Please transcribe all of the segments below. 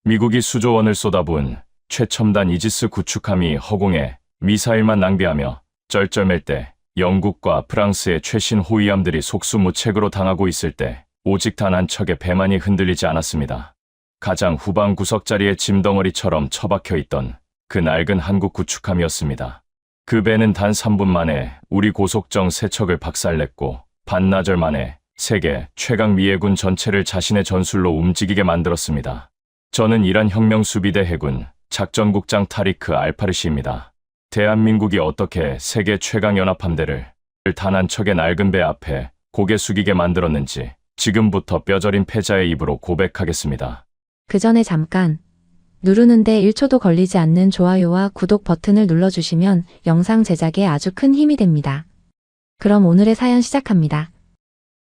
미국이 수조원을 쏟아부은 최첨단 이지스 구축함이 허공에 미사일만 낭비하며 쩔쩔맬 때, 영국과 프랑스의 최신 호위함들이 속수무책으로 당하고 있을 때 오직 단 한 척의 배만이 흔들리지 않았습니다. 가장 후방 구석자리에 짐덩어리처럼 처박혀 있던 그 낡은 한국 구축함이었습니다. 그 배는 단 3분 만에 우리 고속정 3척을 박살냈고 반나절 만에 세계 최강 미해군 전체를 자신의 전술로 움직이게 만들었습니다. 저는 이란 혁명수비대 해군 작전국장 타리크 알파르시입니다. 대한민국이 어떻게 세계 최강 연합함대를 단 한 척의 낡은 배 앞에 고개 숙이게 만들었는지 지금부터 뼈저린 패자의 입으로 고백하겠습니다. 그 전에 잠깐 누르는데 1초도 걸리지 않는 좋아요와 구독 버튼을 눌러주시면 영상 제작에 아주 큰 힘이 됩니다. 그럼 오늘의 사연 시작합니다.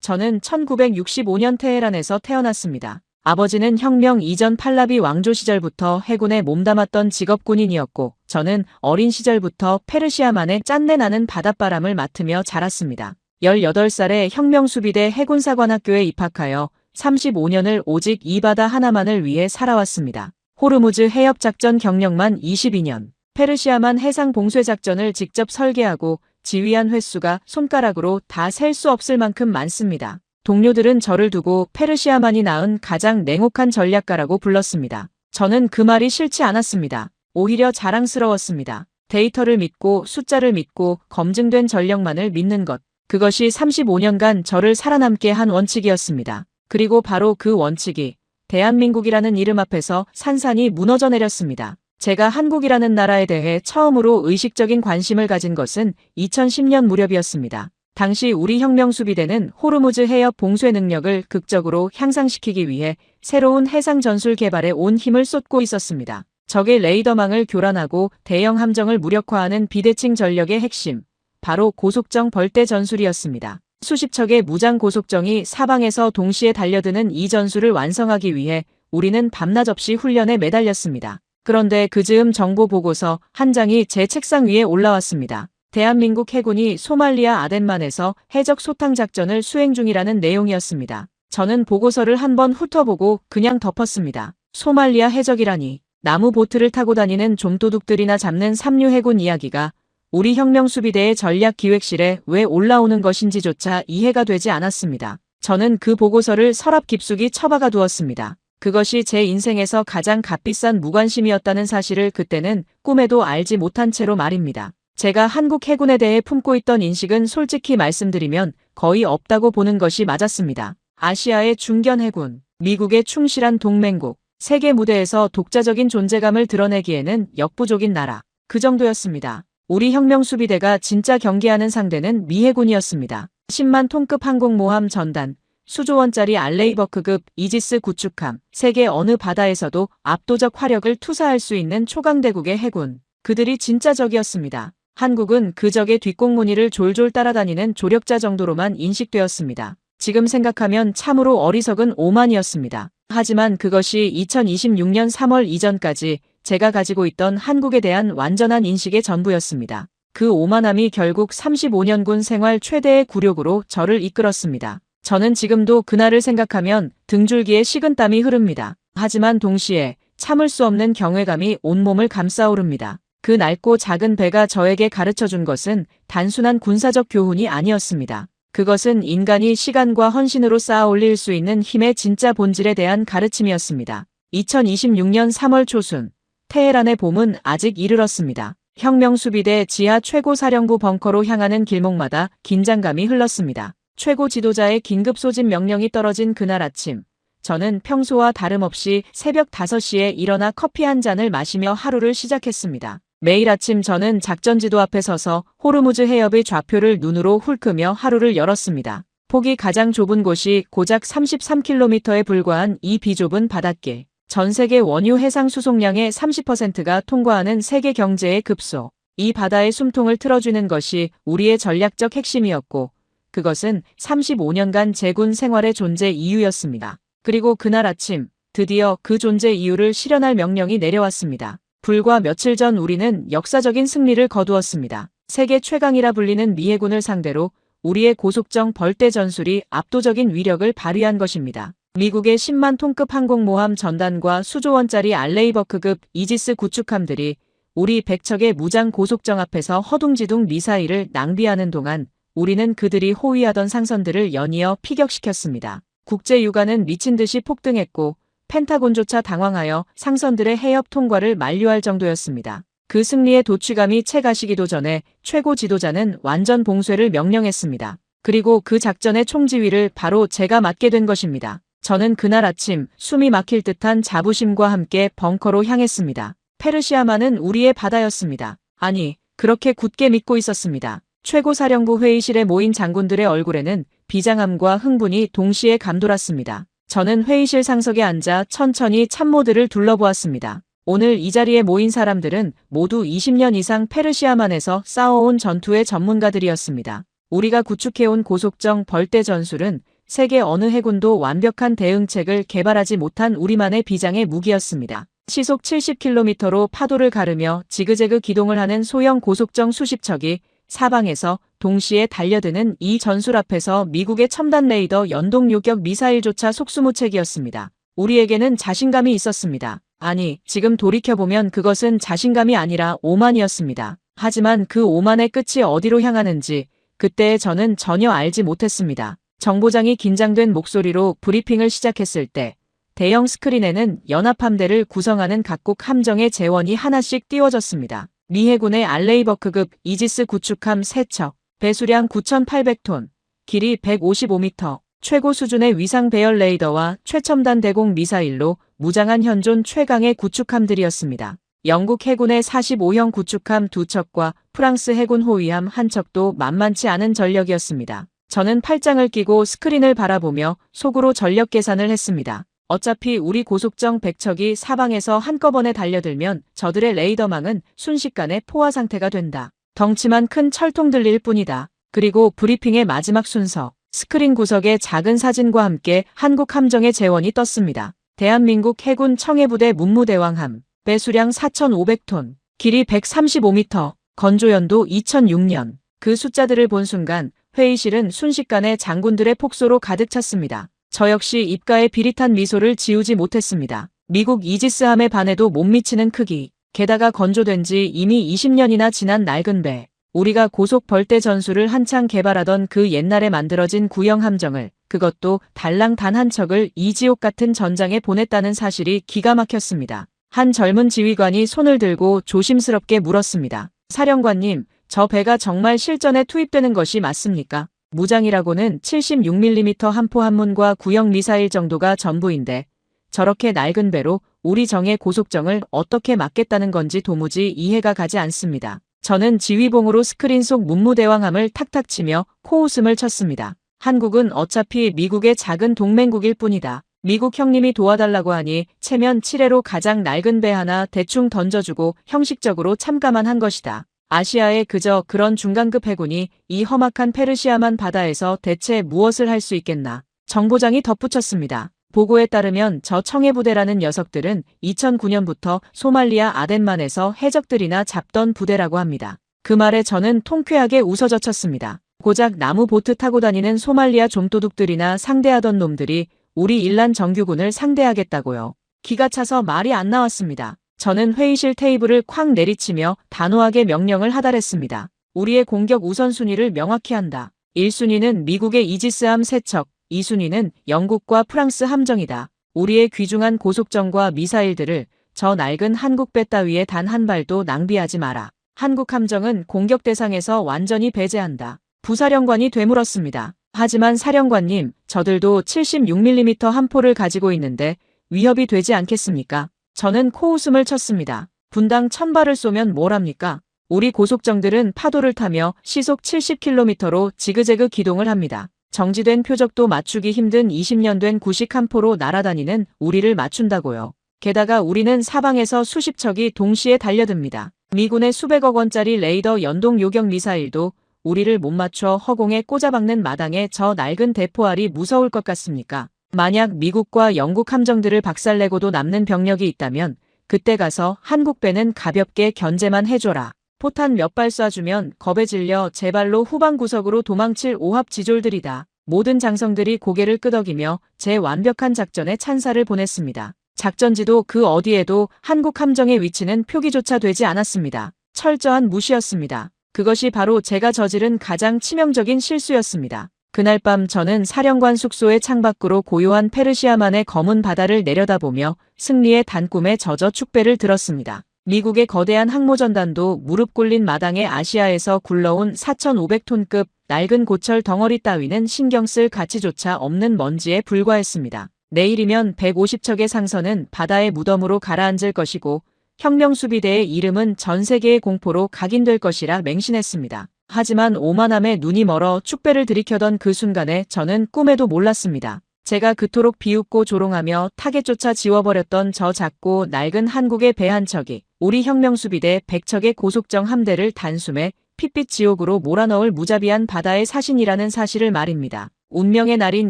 저는 1965년 테헤란에서 태어났습니다. 아버지는 혁명 이전 팔라비 왕조 시절부터 해군에 몸담았던 직업 군인이었고 저는 어린 시절부터 페르시아만의 짠내나는 바닷바람을 맡으며 자랐습니다. 18살에 혁명수비대 해군사관학교에 입학하여 35년을 오직 이 바다 하나만을 위해 살아왔습니다. 호르무즈 해협작전 경력만 22년, 페르시아만 해상봉쇄작전을 직접 설계하고 지휘한 횟수가 손가락으로 다 셀 수 없을 만큼 많습니다. 동료들은 저를 두고 페르시아만이 낳은 가장 냉혹한 전략가라고 불렀습니다. 저는 그 말이 싫지 않았습니다. 오히려 자랑스러웠습니다. 데이터를 믿고 숫자를 믿고 검증된 전력만을 믿는 것. 그것이 35년간 저를 살아남게 한 원칙이었습니다. 그리고 바로 그 원칙이 대한민국이라는 이름 앞에서 산산이 무너져 내렸습니다. 제가 한국이라는 나라에 대해 처음으로 의식적인 관심을 가진 것은 2010년 무렵이었습니다. 당시 우리 혁명수비대는 호르무즈 해협 봉쇄 능력을 극적으로 향상시키기 위해 새로운 해상 전술 개발에 온 힘을 쏟고 있었습니다. 적의 레이더망을 교란하고 대형 함정을 무력화하는 비대칭 전력의 핵심, 바로 고속정 벌떼 전술이었습니다. 수십 척의 무장 고속정이 사방에서 동시에 달려드는 이 전술을 완성하기 위해 우리는 밤낮 없이 훈련에 매달렸습니다. 그런데 그 즈음 정보 보고서 한 장이 제 책상 위에 올라왔습니다. 대한민국 해군이 소말리아 아덴만에서 해적 소탕 작전을 수행 중이라는 내용이었습니다. 저는 보고서를 한번 훑어보고 그냥 덮었습니다. 소말리아 해적이라니. 나무 보트를 타고 다니는 좀도둑들이나 잡는 삼류 해군 이야기가 우리 혁명수비대의 전략기획실에 왜 올라오는 것인지조차 이해가 되지 않았습니다. 저는 그 보고서를 서랍 깊숙이 처박아 두었습니다. 그것이 제 인생에서 가장 값비싼 무관심이었다는 사실을 그때는 꿈에도 알지 못한 채로 말입니다. 제가 한국 해군에 대해 품고 있던 인식은 솔직히 말씀드리면 거의 없다고 보는 것이 맞았습니다. 아시아의 중견 해군, 미국의 충실한 동맹국, 세계 무대에서 독자적인 존재감을 드러내기에는 역부족인 나라. 그 정도였습니다. 우리 혁명수비대가 진짜 경계하는 상대는 미 해군이었습니다. 10만 톤급 항공모함 전단, 수조원짜리 알레이버크급 이지스 구축함, 세계 어느 바다에서도 압도적 화력을 투사할 수 있는 초강대국의 해군. 그들이 진짜 적이었습니다. 한국은 그 적의 뒷공무니를 졸졸 따라다니는 조력자 정도로만 인식되었습니다. 지금 생각하면 참으로 어리석은 오만이었습니다. 하지만 그것이 2026년 3월 이전까지 제가 가지고 있던 한국에 대한 완전한 인식의 전부였습니다. 그 오만함이 결국 35년 군 생활 최대의 굴욕으로 저를 이끌었습니다. 저는 지금도 그날을 생각하면 등줄기에 식은땀이 흐릅니다. 하지만 동시에 참을 수 없는 경외감이 온몸을 감싸오릅니다. 그 낡고 작은 배가 저에게 가르쳐준 것은 단순한 군사적 교훈이 아니었습니다. 그것은 인간이 시간과 헌신으로 쌓아 올릴 수 있는 힘의 진짜 본질에 대한 가르침이었습니다. 2026년 3월 초순, 테헤란의 봄은 아직 이르렀습니다. 혁명수비대 지하 최고사령부 벙커로 향하는 길목마다 긴장감이 흘렀습니다. 최고 지도자의 긴급 소집 명령이 떨어진 그날 아침, 저는 평소와 다름없이 새벽 5시에 일어나 커피 한 잔을 마시며 하루를 시작했습니다. 매일 아침 저는 작전지도 앞에 서서 호르무즈 해협의 좌표를 눈으로 훑으며 하루를 열었습니다. 폭이 가장 좁은 곳이 고작 33km에 불과한 이 비좁은 바닷길. 전 세계 원유 해상 수송량의 30%가 통과하는 세계 경제의 급소. 이 바다의 숨통을 틀어주는 것이 우리의 전략적 핵심이었고 그것은 35년간 제군 생활의 존재 이유였습니다. 그리고 그날 아침 드디어 그 존재 이유를 실현할 명령이 내려왔습니다. 불과 며칠 전 우리는 역사적인 승리를 거두었습니다. 세계 최강이라 불리는 미 해군을 상대로 우리의 고속정 벌떼 전술이 압도적인 위력을 발휘한 것입니다. 미국의 10만 톤급 항공모함 전단과 수조 원짜리 알레이버크급 이지스 구축함들이 우리 100척의 무장 고속정 앞에서 허둥지둥 미사일을 낭비하는 동안 우리는 그들이 호위하던 상선들을 연이어 피격시켰습니다. 국제 유가는 미친 듯이 폭등했고 펜타곤조차 당황하여 상선들의 해협 통과를 만류할 정도였습니다. 그 승리의 도취감이 채 가시기도 전에 최고 지도자는 완전 봉쇄를 명령했습니다. 그리고 그 작전의 총지휘를 바로 제가 맡게 된 것입니다. 저는 그날 아침 숨이 막힐 듯한 자부심과 함께 벙커로 향했습니다. 페르시아만은 우리의 바다였습니다. 아니, 그렇게 굳게 믿고 있었습니다. 최고사령부 회의실에 모인 장군들의 얼굴에는 비장함과 흥분이 동시에 감돌았습니다. 저는 회의실 상석에 앉아 천천히 참모들을 둘러보았습니다. 오늘 이 자리에 모인 사람들은 모두 20년 이상 페르시아만에서 싸워온 전투의 전문가들이었습니다. 우리가 구축해온 고속정 벌떼 전술은 세계 어느 해군도 완벽한 대응책을 개발하지 못한 우리만의 비장의 무기였습니다. 시속 70km로 파도를 가르며 지그재그 기동을 하는 소형 고속정 수십 척이 사방에서 동시에 달려드는 이 전술 앞에서 미국의 첨단 레이더 연동 요격 미사일조차 속수무책이었습니다. 우리에게는 자신감이 있었습니다. 아니, 지금 돌이켜보면 그것은 자신감이 아니라 오만이었습니다. 하지만 그 오만의 끝이 어디로 향하는지 그때의 저는 전혀 알지 못했습니다. 정보장이 긴장된 목소리로 브리핑을 시작했을 때 대형 스크린에는 연합함대를 구성하는 각국 함정의 재원이 하나씩 띄워졌습니다. 미 해군의 알레이버크급 이지스 구축함 3척, 배수량 9,800톤, 길이 155m, 최고 수준의 위상 배열 레이더와 최첨단 대공 미사일로 무장한 현존 최강의 구축함들이었습니다. 영국 해군의 45형 구축함 2척과 프랑스 해군 호위함 1척도 만만치 않은 전력이었습니다. 저는 팔짱을 끼고 스크린을 바라보며 속으로 전력 계산을 했습니다. 어차피 우리 고속정 100척이 사방에서 한꺼번에 달려들면 저들의 레이더망은 순식간에 포화 상태가 된다. 덩치만 큰 철통 들릴 뿐이다. 그리고 브리핑의 마지막 순서, 스크린 구석에 작은 사진과 함께 한국 함정의 재원이 떴습니다. 대한민국 해군 청해부대 문무대왕함, 배수량 4,500톤, 길이 135m, 건조연도 2006년. 그 숫자들을 본 순간 회의실은 순식간에 장군들의 폭소로 가득 찼습니다. 저 역시 입가에 비릿한 미소를 지우지 못했습니다. 미국 이지스함에 반해도 못 미치는 크기, 게다가 건조된 지 이미 20년이나 지난 낡은 배. 우리가 고속 벌떼 전술을 한창 개발하던 그 옛날에 만들어진 구형 함정을, 그것도 달랑 단 한 척을 이 지옥 같은 전장에 보냈다는 사실이 기가 막혔습니다. 한 젊은 지휘관이 손을 들고 조심스럽게 물었습니다. 사령관님, 저 배가 정말 실전에 투입되는 것이 맞습니까? 무장이라고는 76mm 함포 한문과 구형 미사일 정도가 전부인데 저렇게 낡은 배로 우리 정의 고속정을 어떻게 막겠다는 건지 도무지 이해가 가지 않습니다. 저는 지휘봉으로 스크린 속 문무대왕함을 탁탁 치며 코웃음을 쳤습니다. 한국은 어차피 미국의 작은 동맹국일 뿐이다. 미국 형님이 도와달라고 하니 체면 7회로 가장 낡은 배 하나 대충 던져주고 형식적으로 참가만 한 것이다. 아시아에 그저 그런 중간급 해군이 이 험악한 페르시아만 바다에서 대체 무엇을 할 수 있겠나. 정보장이 덧붙였습니다. 보고에 따르면 저 청해부대라는 녀석들은 2009년부터 소말리아 아덴만에서 해적들이나 잡던 부대라고 합니다. 그 말에 저는 통쾌하게 웃어젖혔습니다. 고작 나무 보트 타고 다니는 소말리아 좀도둑들이나 상대하던 놈들이 우리 일란 정규군을 상대하겠다고요. 기가 차서 말이 안 나왔습니다. 저는 회의실 테이블을 쾅 내리치며 단호하게 명령을 하달했습니다. 우리의 공격 우선순위를 명확히 한다. 1순위는 미국의 이지스함 3척, 2순위는 영국과 프랑스 함정이다. 우리의 귀중한 고속정과 미사일들을 저 낡은 한국 배 따위에 단 한 발도 낭비하지 마라. 한국 함정은 공격 대상에서 완전히 배제한다. 부사령관이 되물었습니다. 하지만 사령관님, 저들도 76mm 함포를 가지고 있는데 위협이 되지 않겠습니까? 저는 코웃음을 쳤습니다. 분당 1000발을 쏘면 뭘 합니까? 우리 고속정들은 파도를 타며 시속 70km로 지그재그 기동을 합니다. 정지된 표적도 맞추기 힘든 20년 된 구식 함포로 날아다니는 우리를 맞춘다고요. 게다가 우리는 사방에서 수십 척이 동시에 달려듭니다. 미군의 수백억 원짜리 레이더 연동 요격 미사일도 우리를 못 맞춰 허공에 꽂아박는 마당에 저 낡은 대포알이 무서울 것 같습니까? 만약 미국과 영국 함정들을 박살내고도 남는 병력이 있다면 그때 가서 한국 배는 가볍게 견제만 해줘라. 포탄 몇 발 쏴주면 겁에 질려 제 발로 후방 구석으로 도망칠 오합지졸들이다. 모든 장성들이 고개를 끄덕이며 제 완벽한 작전에 찬사를 보냈습니다. 작전지도 그 어디에도 한국 함정의 위치는 표기조차 되지 않았습니다. 철저한 무시였습니다. 그것이 바로 제가 저지른 가장 치명적인 실수였습니다. 그날 밤 저는 사령관 숙소의 창밖으로 고요한 페르시아만의 검은 바다를 내려다보며 승리의 단꿈에 젖어 축배를 들었습니다. 미국의 거대한 항모전단도 무릎 꿇린 마당에 아시아에서 굴러온 4,500톤급 낡은 고철 덩어리 따위는 신경 쓸 가치조차 없는 먼지에 불과했습니다. 내일이면 150척의 상선은 바다의 무덤으로 가라앉을 것이고 혁명수비대의 이름은 전 세계의 공포로 각인될 것이라 맹신했습니다. 하지만 오만함에 눈이 멀어 축배를 들이켜던 그 순간에 저는 꿈에도 몰랐습니다. 제가 그토록 비웃고 조롱하며 타겟조차 지워버렸던 저 작고 낡은 한국의 배 한 척이 우리 혁명수비대 100척의 고속정 함대를 단숨에 핏빛 지옥으로 몰아넣을 무자비한 바다의 사신이라는 사실을 말입니다. 운명의 날인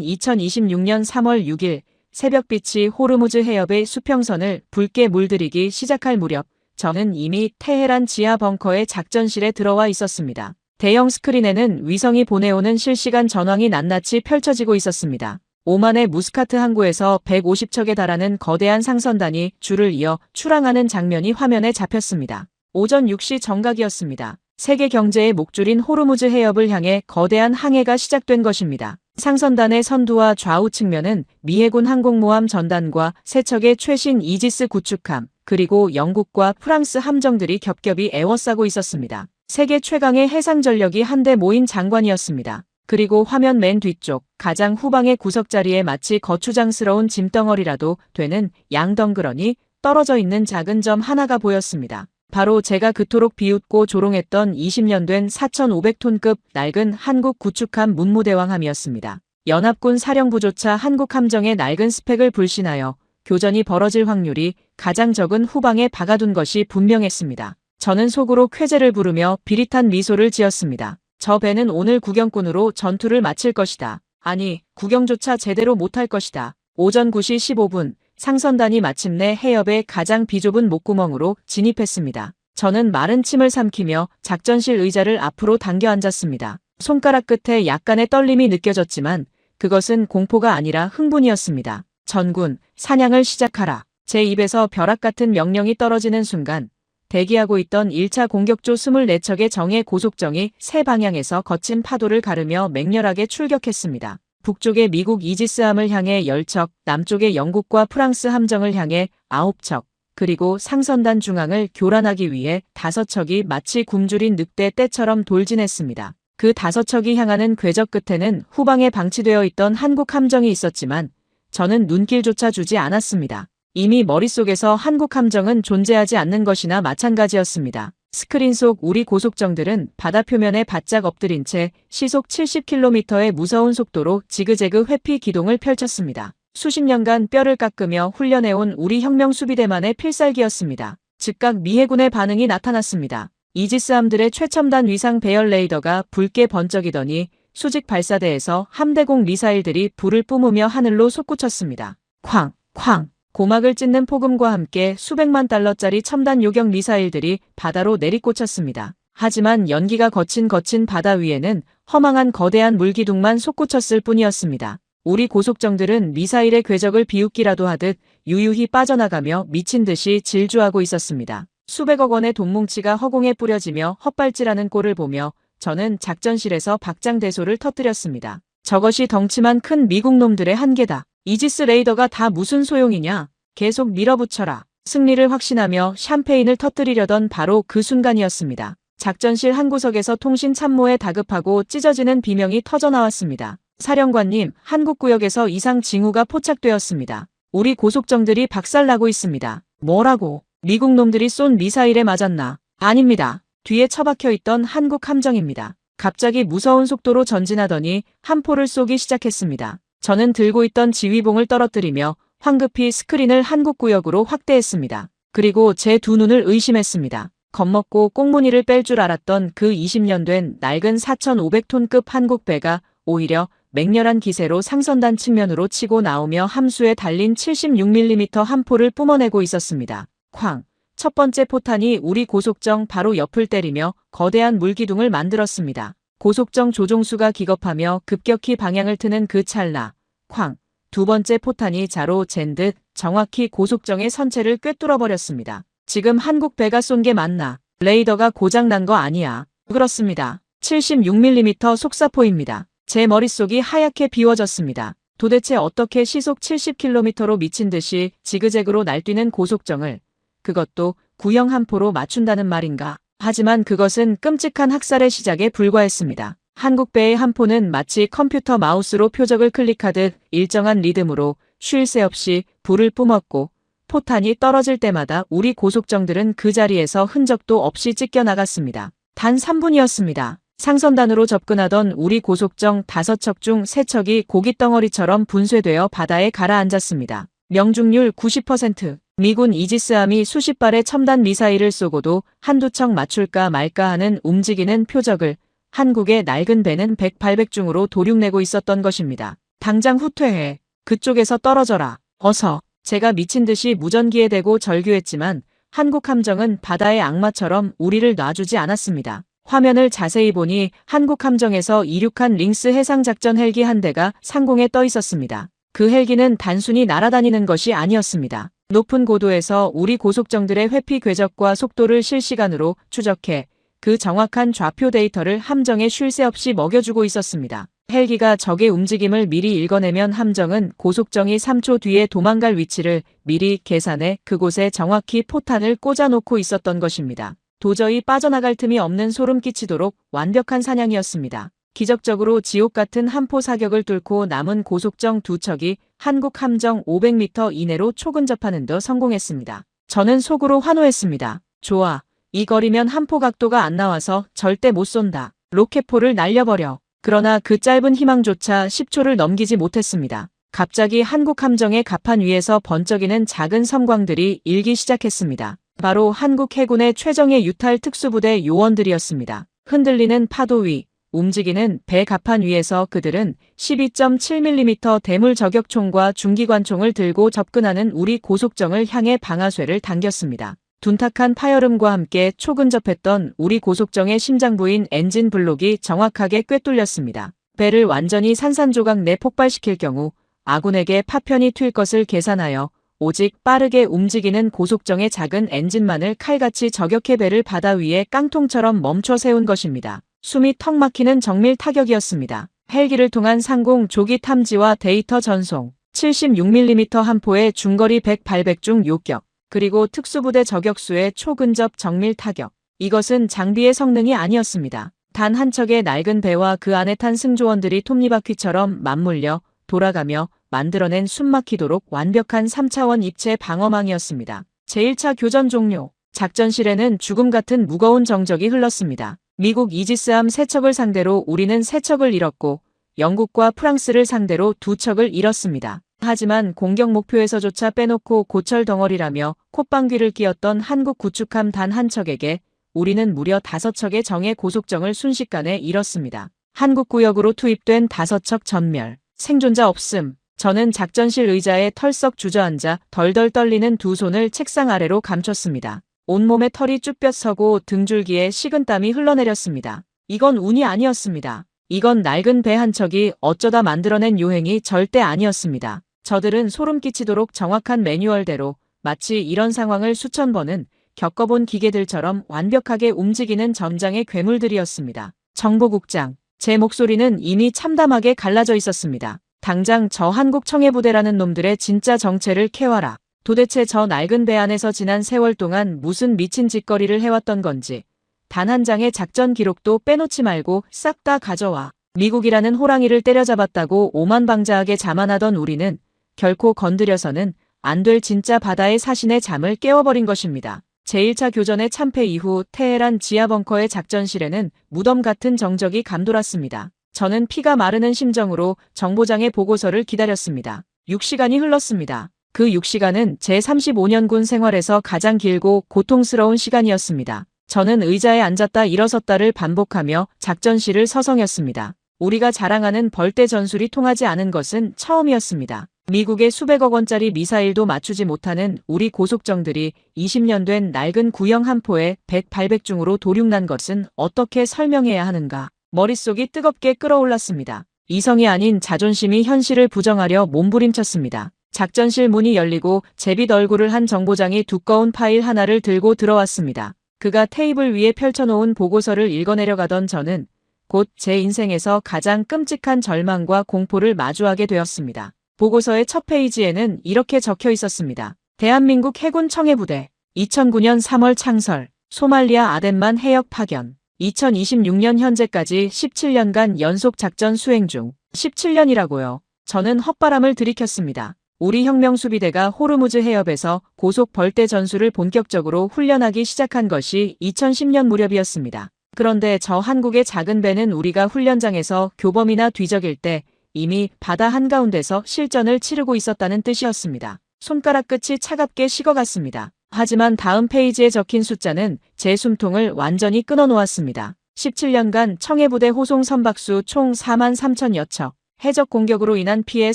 2026년 3월 6일 새벽빛이 호르무즈 해협의 수평선을 붉게 물들이기 시작할 무렵 저는 이미 테헤란 지하 벙커의 작전실에 들어와 있었습니다. 대형 스크린에는 위성이 보내오는 실시간 전황이 낱낱이 펼쳐지고 있었습니다. 오만의 무스카트 항구에서 150척에 달하는 거대한 상선단이 줄을 이어 출항하는 장면이 화면에 잡혔습니다. 오전 6시 정각이었습니다. 세계 경제의 목줄인 호르무즈 해협을 향해 거대한 항해가 시작된 것입니다. 상선단의 선두와 좌우 측면은 미 해군 항공모함 전단과 세 척의 최신 이지스 구축함, 그리고 영국과 프랑스 함정들이 겹겹이 에워싸고 있었습니다. 세계 최강의 해상 전력이 한데 모인 장관이었습니다. 그리고 화면 맨 뒤쪽 가장 후방의 구석자리에 마치 거추장스러운 짐덩어리라도 되는 양덩그러니 떨어져 있는 작은 점 하나가 보였습니다. 바로 제가 그토록 비웃고 조롱했던 20년 된 4,500톤급 낡은 한국 구축함 문무대왕함이었습니다. 연합군 사령부조차 한국 함정의 낡은 스펙을 불신하여 교전이 벌어질 확률이 가장 적은 후방에 박아둔 것이 분명했습니다. 저는 속으로 쾌재를 부르며 비릿한 미소를 지었습니다. 저 배는 오늘 구경꾼으로 전투를 마칠 것이다. 아니, 구경조차 제대로 못할 것이다. 오전 9시 15분 상선단이 마침내 해협의 가장 비좁은 목구멍으로 진입했습니다. 저는 마른 침을 삼키며 작전실 의자를 앞으로 당겨 앉았습니다. 손가락 끝에 약간의 떨림이 느껴졌지만 그것은 공포가 아니라 흥분이었습니다. 전군, 사냥을 시작하라. 제 입에서 벼락 같은 명령이 떨어지는 순간 대기하고 있던 1차 공격조 24척의 정예 고속정이 세 방향에서 거친 파도를 가르며 맹렬하게 출격했습니다. 북쪽의 미국 이지스함을 향해 10척, 남쪽의 영국과 프랑스 함정을 향해 9척, 그리고 상선단 중앙을 교란하기 위해 5척이 마치 굶주린 늑대 떼처럼 돌진했습니다. 그 5척이 향하는 궤적 끝에는 후방에 방치되어 있던 한국 함정이 있었지만 저는 눈길조차 주지 않았습니다. 이미 머릿속에서 한국 함정은 존재하지 않는 것이나 마찬가지였습니다. 스크린 속 우리 고속정들은 바다 표면에 바짝 엎드린 채 시속 70km의 무서운 속도로 지그재그 회피 기동을 펼쳤습니다. 수십 년간 뼈를 깎으며 훈련해온 우리 혁명수비대만의 필살기였습니다. 즉각 미 해군의 반응이 나타났습니다. 이지스함들의 최첨단 위상 배열 레이더가 붉게 번쩍이더니 수직 발사대에서 함대공 미사일들이 불을 뿜으며 하늘로 솟구쳤습니다. 쾅! 쾅! 고막을 찢는 폭음과 함께 수백만 달러짜리 첨단 요격 미사일들이 바다로 내리꽂혔습니다. 하지만 연기가 거친 바다 위에는 허망한 거대한 물기둥만 솟구쳤을 뿐이었습니다. 우리 고속정들은 미사일의 궤적을 비웃기라도 하듯 유유히 빠져나가며 미친 듯이 질주하고 있었습니다. 수백억 원의 돈뭉치가 허공에 뿌려지며 헛발질하는 꼴을 보며 저는 작전실에서 박장대소를 터뜨렸습니다. 저것이 덩치만 큰 미국 놈들의 한계다. 이지스 레이더가 다 무슨 소용이냐. 계속 밀어붙여라. 승리를 확신하며 샴페인을 터뜨리려던 바로 그 순간이었습니다. 작전실 한 구석에서 통신 참모에 다급하고 찢어지는 비명이 터져나왔습니다. 사령관님, 한국구역에서 이상 징후가 포착되었습니다. 우리 고속정들이 박살나고 있습니다. 뭐라고? 미국 놈들이 쏜 미사일에 맞았나? 아닙니다. 뒤에 처박혀 있던 한국 함정입니다. 갑자기 무서운 속도로 전진하더니 한 포를 쏘기 시작했습니다. 저는 들고 있던 지휘봉을 떨어뜨리며 황급히 스크린을 한국구역으로 확대했습니다. 그리고 제 두 눈을 의심했습니다. 겁먹고 꽁무니를 뺄 줄 알았던 그 20년 된 낡은 4,500톤급 한국배가 오히려 맹렬한 기세로 상선단 측면으로 치고 나오며 함수에 달린 76mm 한 포를 뿜어내고 있었습니다. 쾅! 첫 번째 포탄이 우리 고속정 바로 옆을 때리며 거대한 물기둥을 만들었습니다. 고속정 조종수가 기겁하며 급격히 방향을 트는 그 찰나, 쾅, 두 번째 포탄이 자로 잰 듯 정확히 고속정의 선체를 꿰뚫어버렸습니다. 지금 한국 배가 쏜 게 맞나? 레이더가 고장난 거 아니야. 그렇습니다. 76mm 속사포입니다. 제 머릿속이 하얗게 비워졌습니다. 도대체 어떻게 시속 70km로 미친 듯이 지그재그로 날뛰는 고속정을, 그것도 구형 한 포로 맞춘다는 말인가? 하지만 그것은 끔찍한 학살의 시작에 불과했습니다. 한국배의 한 포는 마치 컴퓨터 마우스로 표적을 클릭하듯 일정한 리듬으로 쉴 새 없이 불을 뿜었고, 포탄이 떨어질 때마다 우리 고속정들은 그 자리에서 흔적도 없이 찢겨나갔습니다. 단 3분이었습니다. 상선단으로 접근하던 우리 고속정 5척 중 3척이 고깃덩어리처럼 분쇄되어 바다에 가라앉았습니다. 명중률 90%. 미군 이지스함이 수십 발의 첨단 미사일을 쏘고도 한두 척 맞출까 말까 하는 움직이는 표적을 한국의 낡은 배는 100~800중으로 도륙내고 있었던 것입니다. 당장 후퇴해. 그쪽에서 떨어져라. 어서. 제가 미친 듯이 무전기에 대고 절규했지만 한국 함정은 바다의 악마처럼 우리를 놔주지 않았습니다. 화면을 자세히 보니 한국 함정에서 이륙한 링스 해상작전 헬기 한 대가 상공에 떠 있었습니다. 그 헬기는 단순히 날아다니는 것이 아니었습니다. 높은 고도에서 우리 고속정들의 회피 궤적과 속도를 실시간으로 추적해 그 정확한 좌표 데이터를 함정에 쉴 새 없이 먹여주고 있었습니다. 헬기가 적의 움직임을 미리 읽어내면 함정은 고속정이 3초 뒤에 도망갈 위치를 미리 계산해 그곳에 정확히 포탄을 꽂아놓고 있었던 것입니다. 도저히 빠져나갈 틈이 없는 소름 끼치도록 완벽한 사냥이었습니다. 기적적으로 지옥 같은 한포 사격을 뚫고 남은 고속정 2척이 한국 함정 500m 이내로 초근접하는 데 성공했습니다. 저는 속으로 환호했습니다. 좋아. 이 거리면 한포 각도가 안 나와서 절대 못 쏜다. 로켓포를 날려버려. 그러나 그 짧은 희망조차 10초를 넘기지 못했습니다. 갑자기 한국 함정의 갑판 위에서 번쩍이는 작은 섬광들이 일기 시작했습니다. 바로 한국 해군의 최정예 유탈 특수부대 요원들이었습니다. 흔들리는 파도 위, 움직이는 배 갑판 위에서 그들은 12.7mm 대물 저격총과 중기관총을 들고 접근하는 우리 고속정을 향해 방아쇠를 당겼습니다. 둔탁한 파열음과 함께 초근접했던 우리 고속정의 심장부인 엔진 블록이 정확하게 꿰뚫렸습니다. 배를 완전히 산산조각 내 폭발시킬 경우 아군에게 파편이 튈 것을 계산하여 오직 빠르게 움직이는 고속정의 작은 엔진만을 칼같이 저격해 배를 바다 위에 깡통처럼 멈춰 세운 것입니다. 숨이 턱 막히는 정밀 타격이었습니다. 헬기를 통한 상공 조기 탐지와 데이터 전송, 76mm 한 포의 중거리 100~800중 요격, 그리고 특수부대 저격수의 초근접 정밀 타격. 이것은 장비의 성능이 아니었습니다. 단 한 척의 낡은 배와 그 안에 탄 승조원들이 톱니바퀴처럼 맞물려 돌아가며 만들어낸 숨막히도록 완벽한 3차원 입체 방어망이었습니다. 제1차 교전 종료. 작전실에는 죽음 같은 무거운 정적이 흘렀습니다. 미국 이지스함 3척을 상대로 우리는 3척을 잃었고 영국과 프랑스를 상대로 2척을 잃었습니다. 하지만 공격 목표에서조차 빼놓고 고철 덩어리라며 콧방귀를 뀌었던 한국 구축함 단 한 척에게 우리는 무려 5척의 정예 고속정을 순식간에 잃었습니다. 한국 구역으로 투입된 5척 전멸. 생존자 없음. 저는 작전실 의자에 털썩 주저앉아 덜덜 떨리는 두 손을 책상 아래로 감췄습니다. 온몸에 털이 쭈뼛 서고 등줄기에 식은땀이 흘러내렸습니다. 이건 운이 아니었습니다. 이건 낡은 배 한 척이 어쩌다 만들어낸 요행이 절대 아니었습니다. 저들은 소름 끼치도록 정확한 매뉴얼대로 마치 이런 상황을 수천 번은 겪어본 기계들처럼 완벽하게 움직이는 점장의 괴물들이었습니다. 정보국장. 제 목소리는 이미 참담하게 갈라져 있었습니다. 당장 저 한국 청해부대라는 놈들의 진짜 정체를 캐와라. 도대체 저 낡은 배 안에서 지난 세월 동안 무슨 미친 짓거리를 해왔던 건지 단 한 장의 작전 기록도 빼놓지 말고 싹 다 가져와. 미국이라는 호랑이를 때려잡았다고 오만방자하게 자만하던 우리는 결코 건드려서는 안 될 진짜 바다의 사신의 잠을 깨워버린 것입니다. 제1차 교전의 참패 이후 테헤란 지하벙커의 작전실에는 무덤 같은 정적이 감돌았습니다. 저는 피가 마르는 심정으로 정보장의 보고서를 기다렸습니다. 6시간이 흘렀습니다. 그 6시간은 제 35년 군 생활에서 가장 길고 고통스러운 시간이었습니다. 저는 의자에 앉았다 일어섰다를 반복하며 작전실을 서성였습니다. 우리가 자랑하는 벌떼 전술이 통하지 않은 것은 처음이었습니다. 미국의 수백억 원짜리 미사일도 맞추지 못하는 우리 고속정들이 20년 된 낡은 구형 한 포에 100~800중으로 도륙난 것은 어떻게 설명해야 하는가. 머릿속이 뜨겁게 끓어올랐습니다. 이성이 아닌 자존심이 현실을 부정하려 몸부림쳤습니다. 작전실 문이 열리고 제빗 얼굴을 한 정보장이 두꺼운 파일 하나를 들고 들어왔습니다. 그가 테이블 위에 펼쳐놓은 보고서를 읽어내려가던 저는 곧 제 인생에서 가장 끔찍한 절망과 공포를 마주하게 되었습니다. 보고서의 첫 페이지에는 이렇게 적혀 있었습니다. 대한민국 해군 청해부대 2009년 3월 창설, 소말리아 아덴만 해역 파견, 2026년 현재까지 17년간 연속 작전 수행 중. 17년이라고요. 저는 헛바람을 들이켰습니다. 우리 혁명수비대가 호르무즈 해협에서 고속 벌떼 전술을 본격적으로 훈련하기 시작한 것이 2010년 무렵이었습니다. 그런데 저 한국의 작은 배는 우리가 훈련장에서 교범이나 뒤적일 때 이미 바다 한가운데서 실전을 치르고 있었다는 뜻이었습니다. 손가락 끝이 차갑게 식어갔습니다. 하지만 다음 페이지에 적힌 숫자는 제 숨통을 완전히 끊어놓았습니다. 17년간 청해부대 호송 선박수 총 4만 3천여 척, 해적 공격으로 인한 피해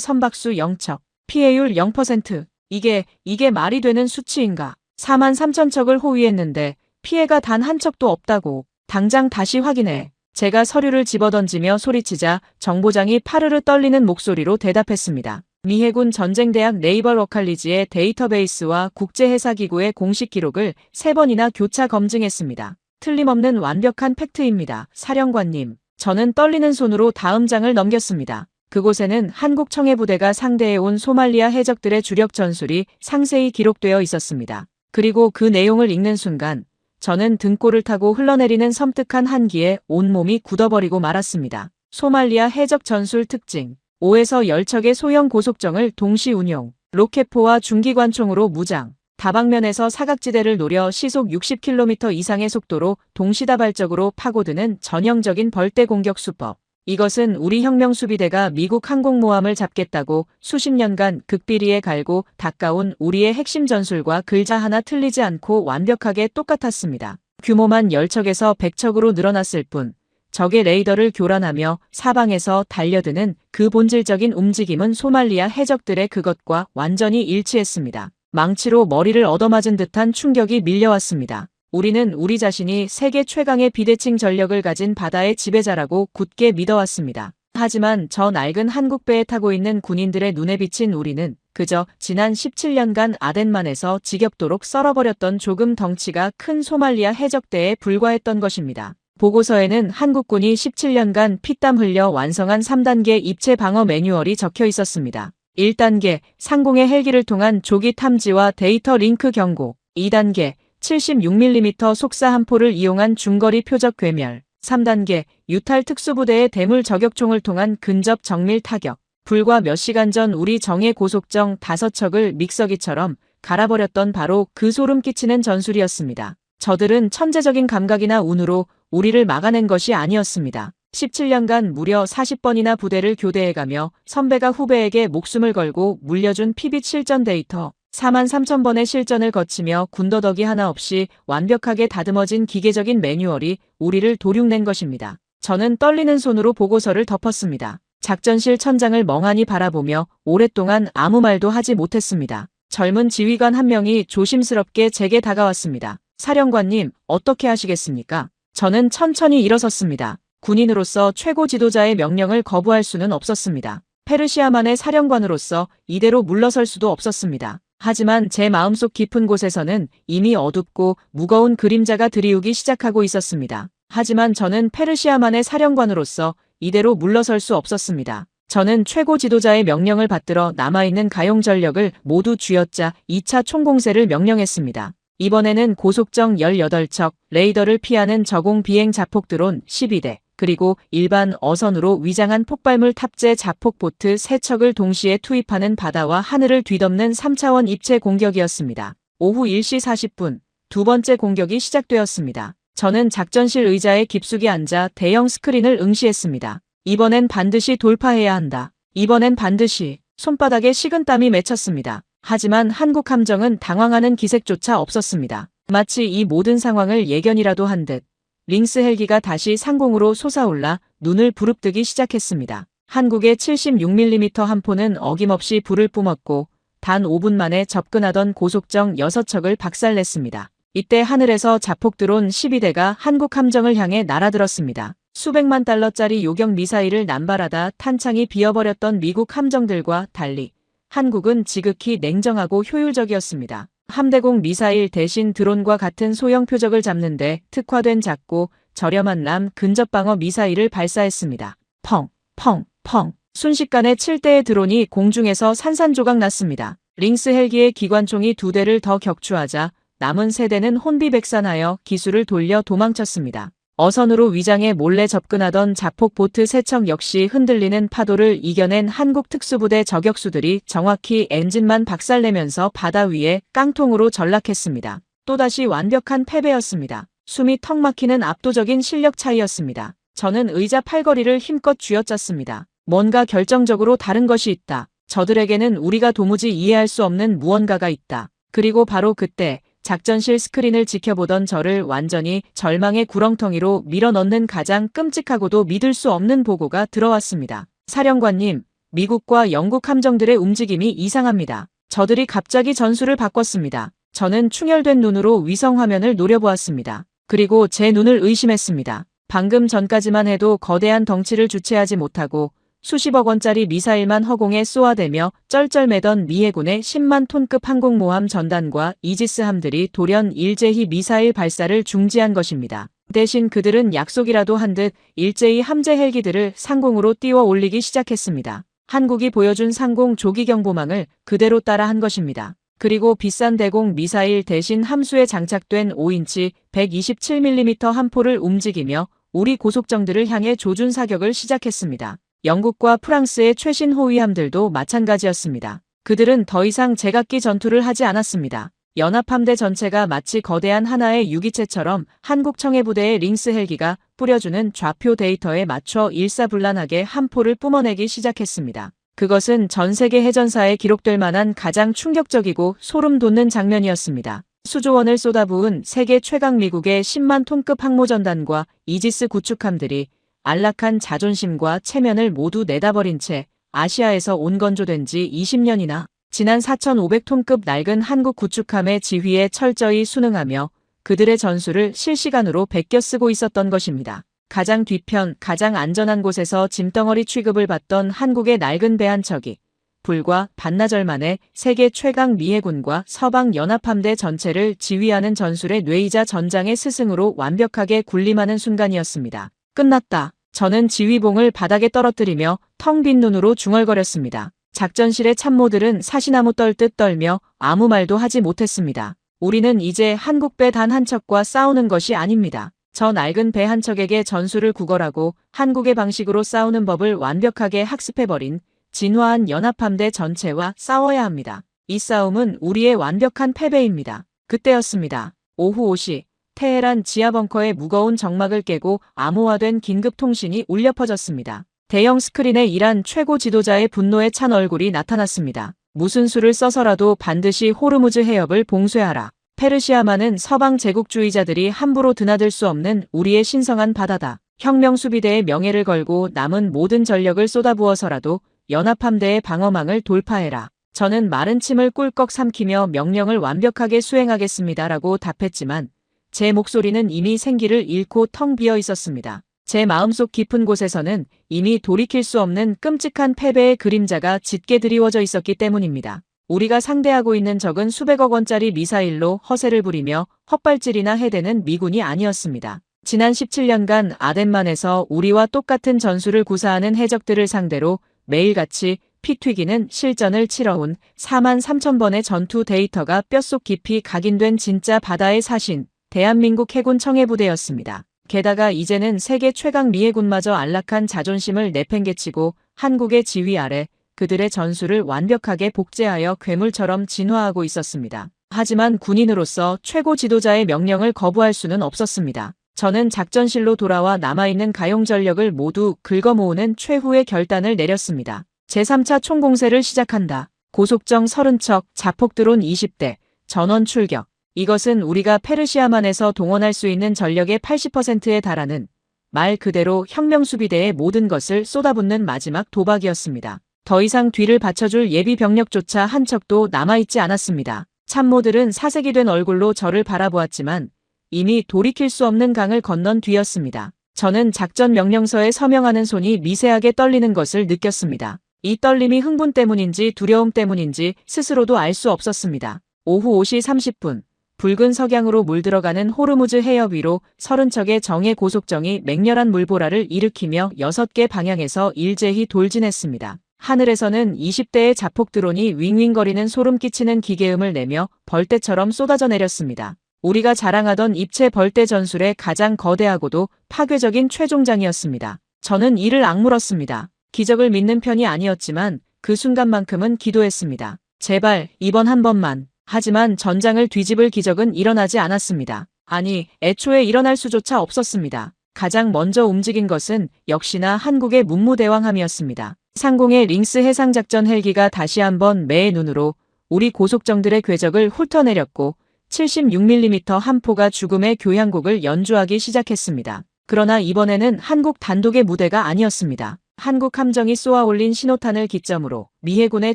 선박수 0척, 피해율 0%. 이게 말이 되는 수치인가? 4만 3천 척을 호위했는데 피해가 단 한 척도 없다고. 당장 다시 확인해. 제가 서류를 집어던지며 소리치자 정보장이 파르르 떨리는 목소리로 대답했습니다. 미 해군 전쟁대학 네이벌 워칼리지의 데이터베이스와 국제해사기구의 공식 기록을 3번이나 교차 검증했습니다. 틀림없는 완벽한 팩트입니다. 사령관님, 저는 떨리는 손으로 다음 장을 넘겼습니다. 그곳에는 한국 청해부대가 상대해온 소말리아 해적들의 주력 전술이 상세히 기록되어 있었습니다. 그리고 그 내용을 읽는 순간 저는 등골을 타고 흘러내리는 섬뜩한 한기에 온몸이 굳어버리고 말았습니다. 소말리아 해적 전술 특징 5에서 10척의 소형 고속정을 동시 운용, 로켓포와 중기관총으로 무장, 다방면에서 사각지대를 노려 시속 60km 이상의 속도로 동시다발적으로 파고드는 전형적인 벌떼 공격 수법. 이것은 우리 혁명수비대가 미국 항공모함을 잡겠다고 수십 년간 극비리에 갈고 닦아온 우리의 핵심 전술과 글자 하나 틀리지 않고 완벽하게 똑같았습니다. 규모만 10척에서 100척으로 늘어났을 뿐 적의 레이더를 교란하며 사방에서 달려드는 그 본질적인 움직임은 소말리아 해적들의 그것과 완전히 일치했습니다. 망치로 머리를 얻어맞은 듯한 충격이 밀려왔습니다. 우리는 우리 자신이 세계 최강의 비대칭 전력을 가진 바다의 지배자라고 굳게 믿어왔습니다. 하지만 저 낡은 한국배에 타고 있는 군인들의 눈에 비친 우리는 그저 지난 17년간 아덴만에서 지겹도록 썰어버렸던 조금 덩치가 큰 소말리아 해적대에 불과했던 것입니다. 보고서에는 한국군이 17년간 피땀 흘려 완성한 3단계 입체 방어 매뉴얼이 적혀 있었습니다. 1단계, 상공의 헬기를 통한 조기 탐지와 데이터 링크 경고. 2단계, 76mm 속사 함포를 이용한 중거리 표적 괴멸. 3단계, 유탈 특수부대의 대물 저격총을 통한 근접 정밀 타격. 불과 몇 시간 전 우리 정예 고속정 5척을 믹서기처럼 갈아버렸던 바로 그 소름 끼치는 전술이었습니다. 저들은 천재적인 감각이나 운으로 우리를 막아낸 것이 아니었습니다. 17년간 무려 40번이나 부대를 교대해가며 선배가 후배에게 목숨을 걸고 물려준 피빛 실전 데이터, 4만 3천 번의 실전을 거치며 군더더기 하나 없이 완벽하게 다듬어진 기계적인 매뉴얼이 우리를 도륙낸 것입니다. 저는 떨리는 손으로 보고서를 덮었습니다. 작전실 천장을 멍하니 바라보며 오랫동안 아무 말도 하지 못했습니다. 젊은 지휘관 한 명이 조심스럽게 제게 다가왔습니다. 사령관님, 어떻게 하시겠습니까? 저는 천천히 일어섰습니다. 군인으로서 최고 지도자의 명령을 거부할 수는 없었습니다. 페르시아만의 사령관으로서 이대로 물러설 수도 없었습니다. 하지만 제 마음속 깊은 곳에서는 이미 어둡고 무거운 그림자가 드리우기 시작하고 있었습니다. 하지만 저는 페르시아만의 사령관으로서 이대로 물러설 수 없었습니다. 저는 최고 지도자의 명령을 받들어 남아있는 가용 전력을 모두 쥐어짜 2차 총공세를 명령했습니다. 이번에는 고속정 18척, 레이더를 피하는 저공 비행 자폭 드론 12대, 그리고 일반 어선으로 위장한 폭발물 탑재 자폭 보트 3척을 동시에 투입하는 바다와 하늘을 뒤덮는 3차원 입체 공격이었습니다. 오후 1시 40분, 두 번째 공격이 시작되었습니다. 저는 작전실 의자에 깊숙이 앉아 대형 스크린을 응시했습니다. 이번엔 반드시 돌파해야 한다. 이번엔 반드시. 손바닥에 식은땀이 맺혔습니다. 하지만 한국 함정은 당황하는 기색조차 없었습니다. 마치 이 모든 상황을 예견이라도 한 듯. 링스 헬기가 다시 상공으로 솟아올라 눈을 부릅뜨기 시작했습니다. 한국의 76mm 함포는 어김없이 불을 뿜었고 단 5분 만에 접근하던 고속정 6척을 박살냈습니다. 이때 하늘에서 자폭 드론 12대가 한국 함정을 향해 날아들었습니다. 수백만 달러짜리 요격 미사일을 남발하다 탄창이 비어버렸던 미국 함정들과 달리 한국은 지극히 냉정하고 효율적이었습니다. 함대공 미사일 대신 드론과 같은 소형 표적을 잡는데 특화된 작고 저렴한 남 근접방어 미사일을 발사했습니다. 펑, 펑, 펑. 순식간에 7대의 드론이 공중에서 산산조각 났습니다. 링스 헬기의 기관총이 2대를 더 격추하자 남은 3대는 혼비백산하여 기술을 돌려 도망쳤습니다. 어선으로 위장에 몰래 접근하던 자폭 보트 3척 역시 흔들리는 파도를 이겨낸 한국 특수부대 저격수들이 정확히 엔진만 박살내면서 바다 위에 깡통으로 전락했습니다. 또다시 완벽한 패배였습니다. 숨이 턱 막히는 압도적인 실력 차이였습니다. 저는 의자 팔걸이를 힘껏 쥐어짰습니다. 뭔가 결정적으로 다른 것이 있다. 저들에게는 우리가 도무지 이해할 수 없는 무언가가 있다. 그리고 바로 그때 작전실 스크린을 지켜보던 저를 완전히 절망의 구렁텅이로 밀어넣는 가장 끔찍하고도 믿을 수 없는 보고가 들어왔습니다. 사령관님, 미국과 영국 함정들의 움직임이 이상합니다. 저들이 갑자기 전술을 바꿨습니다. 저는 충혈된 눈으로 위성 화면을 노려보았습니다. 그리고 제 눈을 의심했습니다. 방금 전까지만 해도 거대한 덩치를 주체하지 못하고 수십억 원짜리 미사일만 허공에 쏘아대며 쩔쩔매던 미 해군의 10만 톤급 항공모함 전단과 이지스함들이 돌연 일제히 미사일 발사를 중지한 것입니다. 대신 그들은 약속이라도 한 듯 일제히 함재 헬기들을 상공으로 띄워 올리기 시작했습니다. 한국이 보여준 상공 조기경보망을 그대로 따라 한 것입니다. 그리고 비싼 대공 미사일 대신 함수에 장착된 5인치 127mm 함포를 움직이며 우리 고속정들을 향해 조준 사격을 시작했습니다. 영국과 프랑스의 최신 호위함들도 마찬가지였습니다. 그들은 더 이상 제각기 전투를 하지 않았습니다. 연합함대 전체가 마치 거대한 하나의 유기체처럼 한국 청해부대의 링스 헬기가 뿌려주는 좌표 데이터에 맞춰 일사불란하게 함포를 뿜어내기 시작했습니다. 그것은 전 세계 해전사에 기록될 만한 가장 충격적이고 소름 돋는 장면이었습니다. 수조원을 쏟아부은 세계 최강 미국의 10만 톤급 항모전단과 이지스 구축함들이 안락한 자존심과 체면을 모두 내다버린 채 아시아에서 온건조된 지 20년이나 지난 4,500톤급 낡은 한국 구축함의 지휘에 철저히 순응하며 그들의 전술을 실시간으로 베껴 쓰고 있었던 것입니다. 가장 뒤편, 가장 안전한 곳에서 짐덩어리 취급을 받던 한국의 낡은 배 한 척이 불과 반나절 만에 세계 최강 미해군과 서방 연합함대 전체를 지휘하는 전술의 뇌이자 전장의 스승으로 완벽하게 군림하는 순간이었습니다. 끝났다. 저는 지휘봉을 바닥에 떨어뜨리며 텅 빈 눈으로 중얼거렸습니다. 작전실의 참모들은 사시나무 떨듯 떨며 아무 말도 하지 못했습니다. 우리는 이제 한국배 단 한 척과 싸우는 것이 아닙니다. 저 낡은 배 한 척에게 전술을 구걸하고 한국의 방식으로 싸우는 법을 완벽하게 학습해버린 진화한 연합함대 전체와 싸워야 합니다. 이 싸움은 우리의 완벽한 패배입니다. 그때였습니다. 오후 5시. 테헤란 지하벙커의 무거운 정막을 깨고 암호화된 긴급통신이 울려 퍼졌습니다. 대형 스크린에 이란 최고 지도자의 분노에 찬 얼굴이 나타났습니다. 무슨 수를 써서라도 반드시 호르무즈 해협을 봉쇄하라. 페르시아만은 서방 제국주의자들이 함부로 드나들 수 없는 우리의 신성한 바다다. 혁명수비대의 명예를 걸고 남은 모든 전력을 쏟아부어서라도 연합함대의 방어망을 돌파해라. 저는 마른 침을 꿀꺽 삼키며 명령을 완벽하게 수행하겠습니다라고 답했지만 제 목소리는 이미 생기를 잃고 텅 비어 있었습니다. 제 마음속 깊은 곳에서는 이미 돌이킬 수 없는 끔찍한 패배의 그림자가 짙게 드리워져 있었기 때문입니다. 우리가 상대하고 있는 적은 수백억 원짜리 미사일로 허세를 부리며 헛발질이나 해대는 미군이 아니었습니다. 지난 17년간 아덴만에서 우리와 똑같은 전술을 구사하는 해적들을 상대로 매일같이 피 튀기는 실전을 치러온 4만 3천 번의 전투 데이터가 뼛속 깊이 각인된 진짜 바다의 사신, 대한민국 해군 청해부대였습니다. 게다가 이제는 세계 최강 미해군마저 안락한 자존심을 내팽개치고 한국의 지휘 아래 그들의 전술을 완벽하게 복제하여 괴물처럼 진화하고 있었습니다. 하지만 군인으로서 최고 지도자의 명령을 거부할 수는 없었습니다. 저는 작전실로 돌아와 남아있는 가용전력을 모두 긁어모으는 최후의 결단을 내렸습니다. 제3차 총공세를 시작한다. 고속정 30척, 자폭드론 20대, 전원 출격. 이것은 우리가 페르시아만에서 동원할 수 있는 전력의 80%에 달하는 말 그대로 혁명수비대의 모든 것을 쏟아붓는 마지막 도박이었습니다. 더 이상 뒤를 받쳐줄 예비 병력조차 한 척도 남아있지 않았습니다. 참모들은 사색이 된 얼굴로 저를 바라보았지만 이미 돌이킬 수 없는 강을 건넌 뒤였습니다. 저는 작전 명령서에 서명하는 손이 미세하게 떨리는 것을 느꼈습니다. 이 떨림이 흥분 때문인지 두려움 때문인지 스스로도 알 수 없었습니다. 오후 5시 30분, 붉은 석양으로 물들어가는 호르무즈 해협 위로 30척의 정예 고속정이 맹렬한 물보라를 일으키며 6개 방향에서 일제히 돌진했습니다. 하늘에서는 20대의 자폭 드론이 윙윙거리는 소름 끼치는 기계음을 내며 벌떼처럼 쏟아져 내렸습니다. 우리가 자랑하던 입체 벌떼 전술의 가장 거대하고도 파괴적인 최종장이었습니다. 저는 이를 악물었습니다. 기적을 믿는 편이 아니었지만 그 순간만큼은 기도했습니다. 제발 이번 한 번만. 하지만 전장을 뒤집을 기적은 일어나지 않았습니다. 아니, 애초에 일어날 수조차 없었습니다. 가장 먼저 움직인 것은 역시나 한국의 문무대왕함이었습니다. 상공의 링스 해상작전 헬기가 다시 한번 매의 눈으로 우리 고속정들의 궤적을 훑어내렸고 76mm 함포가 죽음의 교향곡을 연주하기 시작했습니다. 그러나 이번에는 한국 단독의 무대가 아니었습니다. 한국 함정이 쏘아올린 신호탄을 기점으로 미 해군의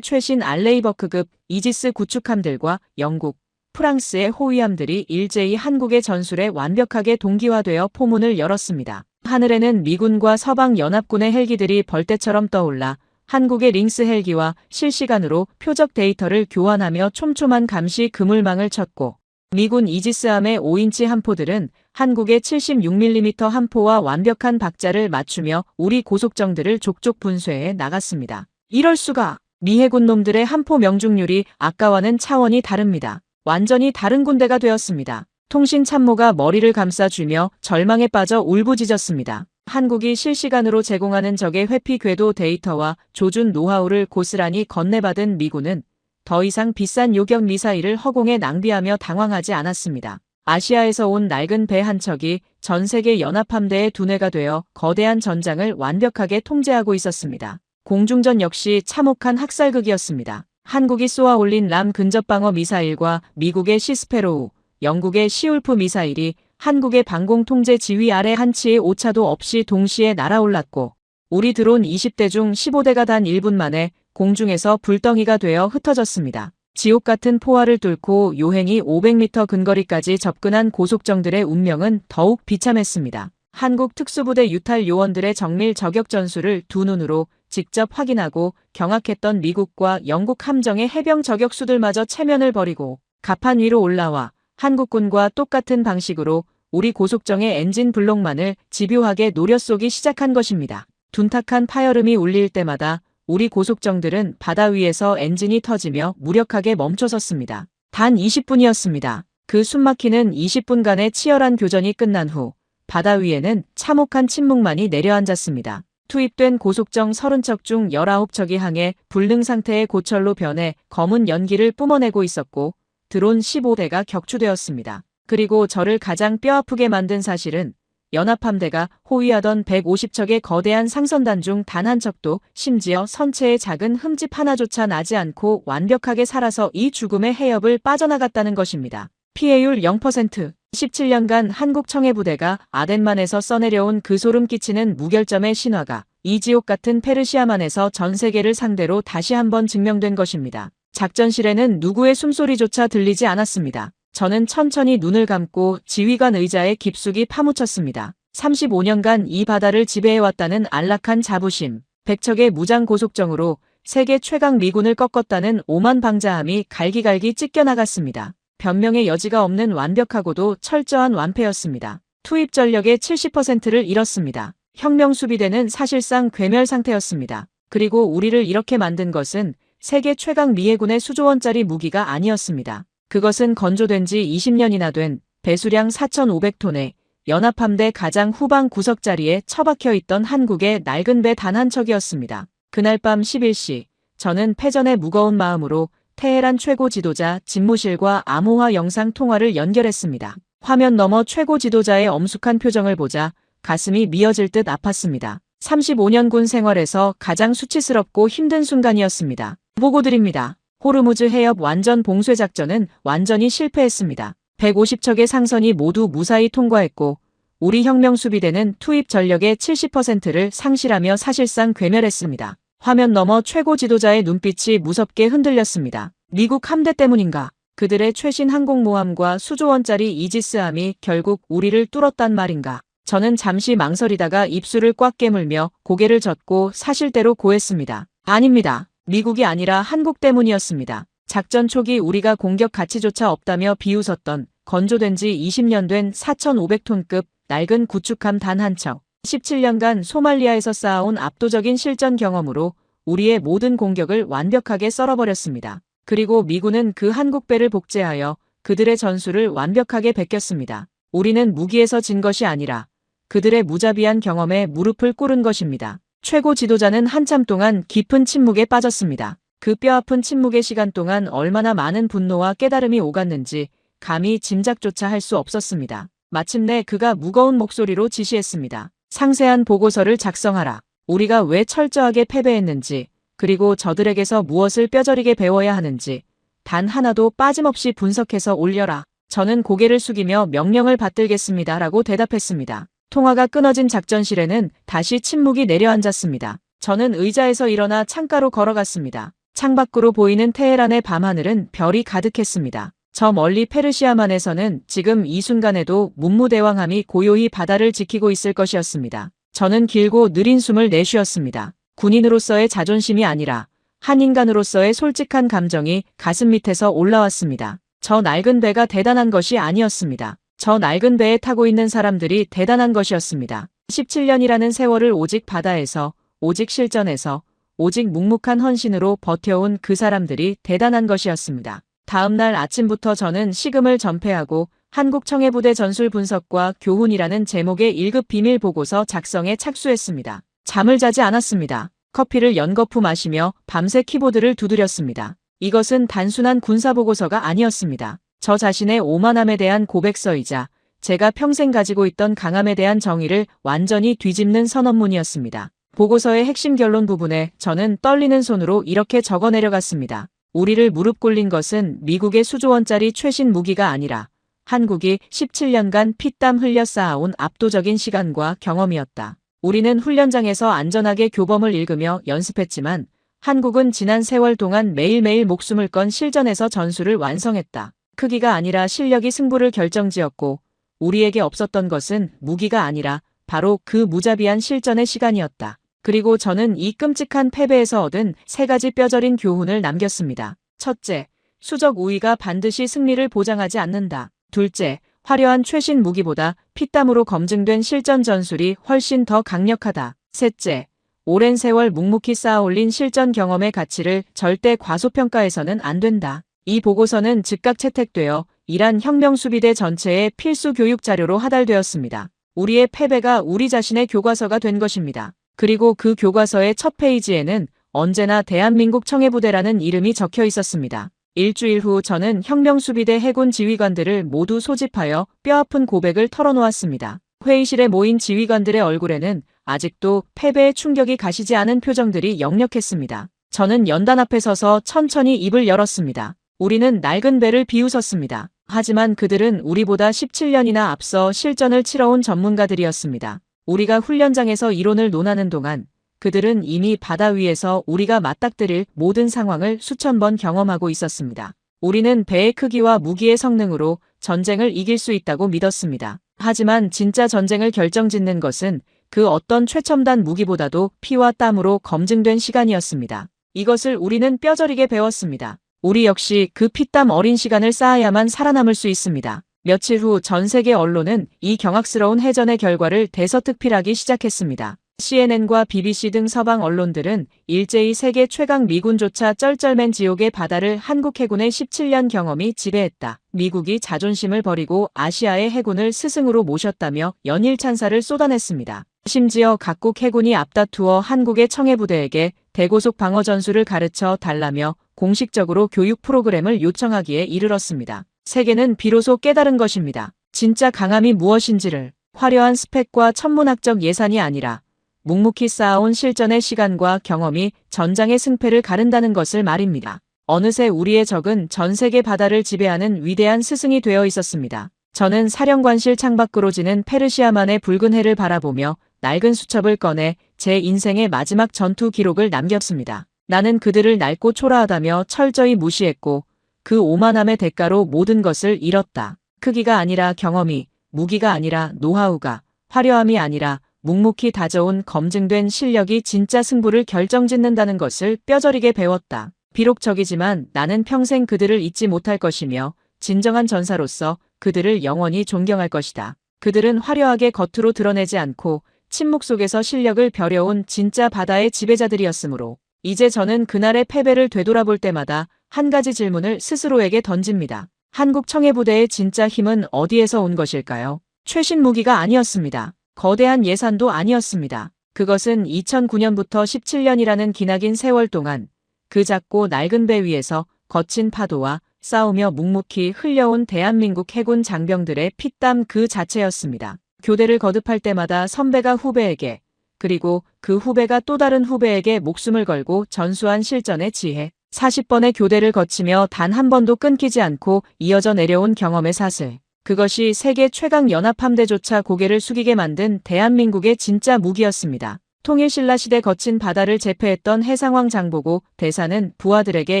최신 알레이버크급 이지스 구축함들과 영국, 프랑스의 호위함들이 일제히 한국의 전술에 완벽하게 동기화되어 포문을 열었습니다. 하늘에는 미군과 서방연합군의 헬기들이 벌떼처럼 떠올라 한국의 링스 헬기와 실시간으로 표적 데이터를 교환하며 촘촘한 감시 그물망을 쳤고 미군 이지스함의 5인치 함포들은 한국의 76mm 함포와 완벽한 박자를 맞추며 우리 고속정들을 족족 분쇄해 나갔습니다. 이럴 수가! 미 해군 놈들의 함포 명중률이 아까와는 차원이 다릅니다. 완전히 다른 군대가 되었습니다. 통신 참모가 머리를 감싸쥐며 절망에 빠져 울부짖었습니다. 한국이 실시간으로 제공하는 적의 회피 궤도 데이터와 조준 노하우를 고스란히 건네받은 미군은 더 이상 비싼 요격 미사일을 허공에 낭비하며 당황하지 않았습니다. 아시아에서 온 낡은 배 한 척이 전 세계 연합함대의 두뇌가 되어 거대한 전장을 완벽하게 통제하고 있었습니다. 공중전 역시 참혹한 학살극이었습니다. 한국이 쏘아올린 람 근접방어 미사일과 미국의 시스페로우, 영국의 시울프 미사일이 한국의 방공 통제 지휘 아래 한치의 오차도 없이 동시에 날아올랐고 우리 드론 20대 중 15대가 단 1분 만에 공중에서 불덩이가 되어 흩어졌습니다. 지옥 같은 포화를 뚫고 요행이 500m 근거리까지 접근한 고속정들의 운명은 더욱 비참했습니다. 한국 특수부대 유탈 요원들의 정밀 저격 전술을 두 눈으로 직접 확인하고 경악했던 미국과 영국 함정의 해병 저격수들마저 체면을 버리고 갑판 위로 올라와 한국군과 똑같은 방식으로 우리 고속정의 엔진 블록만을 집요하게 노려 쏘기 시작한 것입니다. 둔탁한 파열음이 울릴 때마다 우리 고속정들은 바다 위에서 엔진이 터지며 무력하게 멈춰섰습니다. 단 20분이었습니다. 그 숨막히는 20분간의 치열한 교전이 끝난 후 바다 위에는 참혹한 침묵만이 내려앉았습니다. 투입된 고속정 30척 중 19척이 항해 불능 상태의 고철로 변해 검은 연기를 뿜어내고 있었고 드론 15대가 격추되었습니다. 그리고 저를 가장 뼈아프게 만든 사실은 연합함대가 호위하던 150척의 거대한 상선단 중 단 한 척도 심지어 선체의 작은 흠집 하나조차 나지 않고 완벽하게 살아서 이 죽음의 해협을 빠져나갔다는 것입니다. 피해율 0%. 17년간 한국 청해부대가 아덴만에서 써내려온 그 소름 끼치는 무결점의 신화가 이 지옥 같은 페르시아만에서 전 세계를 상대로 다시 한번 증명된 것입니다. 작전실에는 누구의 숨소리조차 들리지 않았습니다. 저는 천천히 눈을 감고 지휘관 의자에 깊숙이 파묻혔습니다. 35년간 이 바다를 지배해왔다는 안락한 자부심, 100척의 무장 고속정으로 세계 최강 미군을 꺾었다는 오만 방자함이 갈기갈기 찢겨나갔습니다. 변명의 여지가 없는 완벽하고도 철저한 완패였습니다. 투입 전력의 70%를 잃었습니다. 혁명 수비대는 사실상 괴멸 상태였습니다. 그리고 우리를 이렇게 만든 것은 세계 최강 미해군의 수조원짜리 무기가 아니었습니다. 그것은 건조된 지 20년이나 된 배수량 4,500톤의 연합함대 가장 후방 구석자리에 처박혀 있던 한국의 낡은 배 단 한 척이었습니다. 그날 밤 11시, 저는 패전의 무거운 마음으로 테헤란 최고 지도자 집무실과 암호화 영상 통화를 연결했습니다. 화면 너머 최고 지도자의 엄숙한 표정을 보자 가슴이 미어질 듯 아팠습니다. 35년 군 생활에서 가장 수치스럽고 힘든 순간이었습니다. 보고드립니다. 호르무즈 해협 완전 봉쇄 작전은 완전히 실패했습니다. 150척의 상선이 모두 무사히 통과했고 우리 혁명 수비대는 투입 전력의 70%를 상실하며 사실상 괴멸했습니다. 화면 너머 최고 지도자의 눈빛이 무섭게 흔들렸습니다. 미국 함대 때문인가? 그들의 최신 항공모함과 수조원짜리 이지스함이 결국 우리를 뚫었단 말인가? 저는 잠시 망설이다가 입술을 꽉 깨물며 고개를 젓고 사실대로 고했습니다. 아닙니다. 미국이 아니라 한국 때문이었습니다. 작전 초기 우리가 공격 가치조차 없다며 비웃었던 건조된 지 20년 된 4,500톤급 낡은 구축함 단 한 척. 17년간 소말리아에서 쌓아온 압도적인 실전 경험으로 우리의 모든 공격을 완벽하게 썰어버렸습니다. 그리고 미군은 그 한국배를 복제하여 그들의 전술을 완벽하게 베꼈습니다. 우리는 무기에서 진 것이 아니라 그들의 무자비한 경험에 무릎을 꿇은 것입니다. 최고 지도자는 한참 동안 깊은 침묵에 빠졌습니다. 그 뼈아픈 침묵의 시간 동안 얼마나 많은 분노와 깨달음이 오갔는지 감히 짐작조차 할 수 없었습니다. 마침내 그가 무거운 목소리로 지시했습니다. 상세한 보고서를 작성하라. 우리가 왜 철저하게 패배했는지, 그리고 저들에게서 무엇을 뼈저리게 배워야 하는지 단 하나도 빠짐없이 분석해서 올려라. 저는 고개를 숙이며 명령을 받들겠습니다. 라고 대답했습니다. 통화가 끊어진 작전실에는 다시 침묵이 내려앉았습니다. 저는 의자에서 일어나 창가로 걸어갔습니다. 창밖으로 보이는 테헤란의 밤하늘은 별이 가득했습니다. 저 멀리 페르시아만에서는 지금 이 순간에도 문무대왕함이 고요히 바다를 지키고 있을 것이었습니다. 저는 길고 느린 숨을 내쉬었습니다. 군인으로서의 자존심이 아니라 한 인간으로서의 솔직한 감정이 가슴 밑에서 올라왔습니다. 저 낡은 배가 대단한 것이 아니었습니다. 저 낡은 배에 타고 있는 사람들이 대단한 것이었습니다. 17년이라는 세월을 오직 바다에서, 오직 실전에서, 오직 묵묵한 헌신으로 버텨온 그 사람들이 대단한 것이었습니다. 다음 날 아침부터 저는 식음을 전폐하고 한국 청해부대 전술 분석과 교훈이라는 제목의 1급 비밀 보고서 작성에 착수했습니다. 잠을 자지 않았습니다. 커피를 연거푸 마시며 밤새 키보드를 두드렸습니다. 이것은 단순한 군사보고서가 아니었습니다. 저 자신의 오만함에 대한 고백서이자 제가 평생 가지고 있던 강함에 대한 정의를 완전히 뒤집는 선언문이었습니다. 보고서의 핵심 결론 부분에 저는 떨리는 손으로 이렇게 적어 내려갔습니다. 우리를 무릎 꿇린 것은 미국의 수조원짜리 최신 무기가 아니라 한국이 17년간 피땀 흘려 쌓아온 압도적인 시간과 경험이었다. 우리는 훈련장에서 안전하게 교범을 읽으며 연습했지만 한국은 지난 세월 동안 매일매일 목숨을 건 실전에서 전술을 완성했다. 크기가 아니라 실력이 승부를 결정지었고 우리에게 없었던 것은 무기가 아니라 바로 그 무자비한 실전의 시간이었다. 그리고 저는 이 끔찍한 패배에서 얻은 3가지 뼈저린 교훈을 남겼습니다. 첫째, 수적 우위가 반드시 승리를 보장하지 않는다. 둘째, 화려한 최신 무기보다 피땀으로 검증된 실전 전술이 훨씬 더 강력하다. 셋째, 오랜 세월 묵묵히 쌓아올린 실전 경험의 가치를 절대 과소평가해서는 안 된다. 이 보고서는 즉각 채택되어 이란 혁명수비대 전체의 필수 교육 자료로 하달되었습니다. 우리의 패배가 우리 자신의 교과서가 된 것입니다. 그리고 그 교과서의 첫 페이지에는 언제나 대한민국 청해부대라는 이름이 적혀 있었습니다. 일주일 후 저는 혁명수비대 해군 지휘관들을 모두 소집하여 뼈아픈 고백을 털어놓았습니다. 회의실에 모인 지휘관들의 얼굴에는 아직도 패배의 충격이 가시지 않은 표정들이 역력했습니다. 저는 연단 앞에 서서 천천히 입을 열었습니다. 우리는 낡은 배를 비웃었습니다. 하지만 그들은 우리보다 17년이나 앞서 실전을 치러온 전문가들이었습니다. 우리가 훈련장에서 이론을 논하는 동안 그들은 이미 바다 위에서 우리가 맞닥뜨릴 모든 상황을 수천 번 경험하고 있었습니다. 우리는 배의 크기와 무기의 성능으로 전쟁을 이길 수 있다고 믿었습니다. 하지만 진짜 전쟁을 결정짓는 것은 그 어떤 최첨단 무기보다도 피와 땀으로 검증된 시간이었습니다. 이것을 우리는 뼈저리게 배웠습니다. 우리 역시 그 피땀 어린 시간을 쌓아야만 살아남을 수 있습니다. 며칠 후 전 세계 언론은 이 경악스러운 해전의 결과를 대서특필하기 시작했습니다. CNN과 BBC 등 서방 언론들은 일제히 세계 최강 미군조차 쩔쩔맨 지옥의 바다를 한국 해군의 17년 경험이 지배했다. 미국이 자존심을 버리고 아시아의 해군을 스승으로 모셨다며 연일 찬사를 쏟아냈습니다. 심지어 각국 해군이 앞다투어 한국의 청해부대에게 대고속 방어 전술을 가르쳐 달라며 공식적으로 교육 프로그램을 요청하기에 이르렀습니다. 세계는 비로소 깨달은 것입니다. 진짜 강함이 무엇인지를. 화려한 스펙과 천문학적 예산이 아니라 묵묵히 쌓아온 실전의 시간과 경험이 전장의 승패를 가른다는 것을 말입니다. 어느새 우리의 적은 전 세계 바다를 지배하는 위대한 스승이 되어 있었습니다. 저는 사령관실 창밖으로 지는 페르시아만의 붉은 해를 바라보며 낡은 수첩을 꺼내 제 인생의 마지막 전투 기록을 남겼습니다. 나는 그들을 낡고 초라하다며 철저히 무시했고 그 오만함의 대가로 모든 것을 잃었다. 크기가 아니라 경험이, 무기가 아니라 노하우가, 화려함이 아니라 묵묵히 다져온 검증된 실력이 진짜 승부를 결정짓는다는 것을 뼈저리게 배웠다. 비록 적이지만 나는 평생 그들을 잊지 못할 것이며 진정한 전사로서 그들을 영원히 존경할 것이다. 그들은 화려하게 겉으로 드러내지 않고 침묵 속에서 실력을 벼려온 진짜 바다의 지배자들이었으므로 이제 저는 그날의 패배를 되돌아볼 때마다 한 가지 질문을 스스로에게 던집니다. 한국 청해부대의 진짜 힘은 어디에서 온 것일까요? 최신 무기가 아니었습니다. 거대한 예산도 아니었습니다. 그것은 2009년부터 17년이라는 기나긴 세월 동안 그 작고 낡은 배 위에서 거친 파도와 싸우며 묵묵히 흘려온 대한민국 해군 장병들의 피땀 그 자체였습니다. 교대를 거듭할 때마다 선배가 후배에게 그리고 그 후배가 또 다른 후배에게 목숨을 걸고 전수한 실전의 지혜, 40번의 교대를 거치며 단 한 번도 끊기지 않고 이어져 내려온 경험의 사슬, 그것이 세계 최강 연합함대조차 고개를 숙이게 만든 대한민국의 진짜 무기였습니다. 통일신라 시대 거친 바다를 제패했던 해상왕 장보고 대사는 부하들에게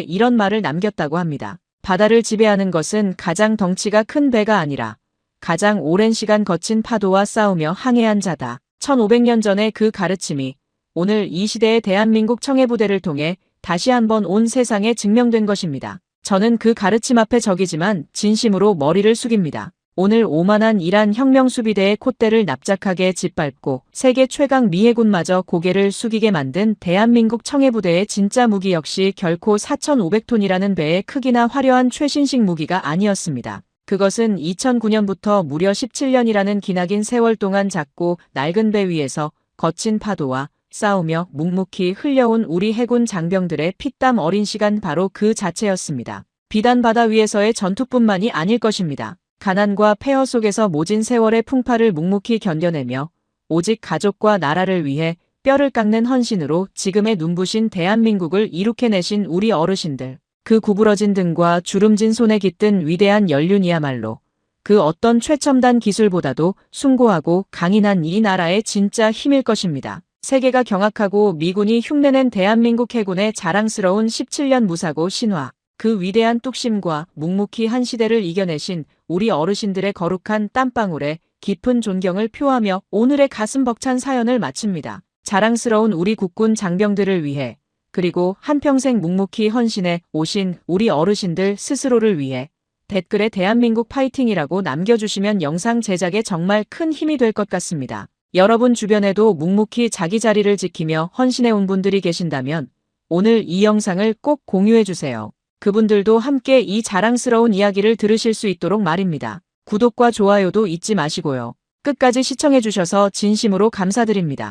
이런 말을 남겼다고 합니다. 바다를 지배하는 것은 가장 덩치가 큰 배가 아니라 가장 오랜 시간 거친 파도와 싸우며 항해한 자다. 1500년 전의 그 가르침이 오늘 이 시대의 대한민국 청해부대를 통해 다시 한번 온 세상에 증명된 것입니다. 저는 그 가르침 앞에 적이지만 진심으로 머리를 숙입니다. 오늘 오만한 이란 혁명수비대의 콧대를 납작하게 짓밟고 세계 최강 미해군마저 고개를 숙이게 만든 대한민국 청해부대의 진짜 무기 역시 결코 4,500톤이라는 배의 크기나 화려한 최신식 무기가 아니었습니다. 그것은 2009년부터 무려 17년이라는 기나긴 세월 동안 작고 낡은 배 위에서 거친 파도와 싸우며 묵묵히 흘려온 우리 해군 장병들의 피땀 어린 시간 바로 그 자체였습니다. 비단 바다 위에서의 전투뿐만이 아닐 것입니다. 가난과 폐허 속에서 모진 세월의 풍파를 묵묵히 견뎌내며 오직 가족과 나라를 위해 뼈를 깎는 헌신으로 지금의 눈부신 대한민국을 이룩해내신 우리 어르신들. 그 구부러진 등과 주름진 손에 깃든 위대한 연륜이야말로 그 어떤 최첨단 기술보다도 숭고하고 강인한 이 나라의 진짜 힘일 것입니다. 세계가 경악하고 미군이 흉내낸 대한민국 해군의 자랑스러운 17년 무사고 신화. 그 위대한 뚝심과 묵묵히 한 시대를 이겨내신 우리 어르신들의 거룩한 땀방울에 깊은 존경을 표하며 오늘의 가슴 벅찬 사연을 마칩니다. 자랑스러운 우리 국군 장병들을 위해 그리고 한평생 묵묵히 헌신해 오신 우리 어르신들 스스로를 위해 댓글에 대한민국 파이팅이라고 남겨주시면 영상 제작에 정말 큰 힘이 될 것 같습니다. 여러분 주변에도 묵묵히 자기 자리를 지키며 헌신해 온 분들이 계신다면 오늘 이 영상을 꼭 공유해주세요. 그분들도 함께 이 자랑스러운 이야기를 들으실 수 있도록 말입니다. 구독과 좋아요도 잊지 마시고요. 끝까지 시청해주셔서 진심으로 감사드립니다.